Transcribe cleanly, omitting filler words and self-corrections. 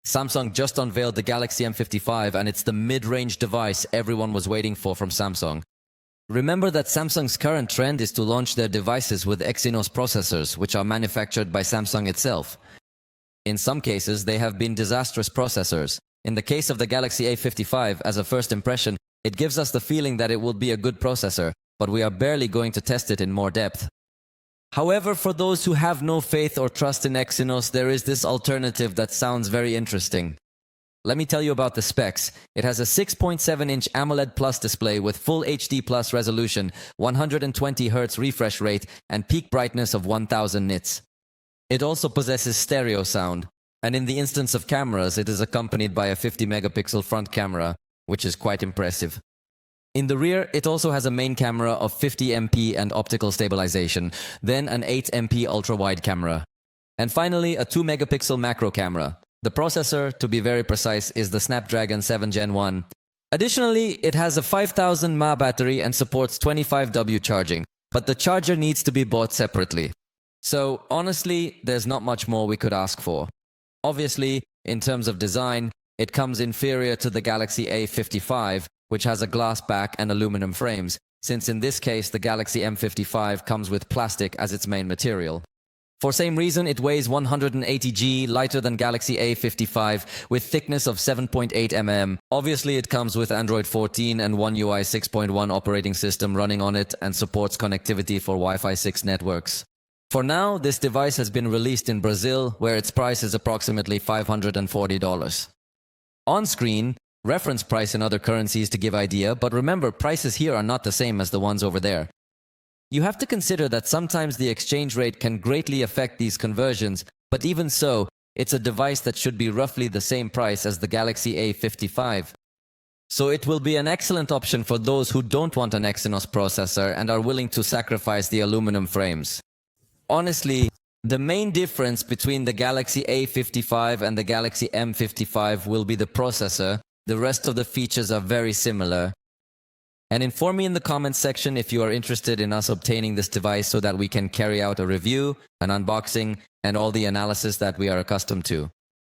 Samsung just unveiled the Galaxy M55 and it's the mid-range device everyone was waiting for from Samsung. Remember that Samsung's current trend is to launch their devices with Exynos processors, which are manufactured by Samsung itself. In some cases, they have been disastrous processors. In the case of the Galaxy A55, as a first impression, it gives us the feeling that it will be a good processor, but we are barely going to test it in more depth. However, for those who have no faith or trust in Exynos, there is this alternative that sounds very interesting. Let me tell you about the specs. It has a 6.7-inch AMOLED Plus display with full HD Plus resolution, 120 Hz refresh rate, and peak brightness of 1000 nits. It also possesses stereo sound, and in the instance of cameras, it is accompanied by a 50-megapixel front camera, which is quite impressive. In the rear, it also has a main camera of 50 MP and optical stabilization, then an 8 MP ultra-wide camera. And finally, a 2-megapixel macro camera. The processor, to be very precise, is the Snapdragon 7 Gen 1. Additionally, it has a 5000 mAh battery and supports 25W charging, but the charger needs to be bought separately. So, honestly, there's not much more we could ask for. Obviously, in terms of design, it comes inferior to the Galaxy A55, which has a glass back and aluminum frames, since in this case the Galaxy M55 comes with plastic as its main material. For same reason, it weighs 180 g, lighter than Galaxy A55, with thickness of 7.8 mm. Obviously, it comes with Android 14 and One UI 6.1 operating system running on it and supports connectivity for Wi-Fi 6 networks. For now, this device has been released in Brazil, where its price is approximately $540. On screen, reference price in other currencies to give idea, but remember, prices here are not the same as the ones over there. You have to consider that sometimes the exchange rate can greatly affect these conversions, but even so, it's a device that should be roughly the same price as the Galaxy A55. So it will be an excellent option for those who don't want an Exynos processor and are willing to sacrifice the aluminum frames. Honestly, the main difference between the Galaxy A55 and the Galaxy M55 will be the processor. The rest of the features are very similar. And inform me in the comments section if you are interested in us obtaining this device so that we can carry out a review, an unboxing, and all the analysis that we are accustomed to.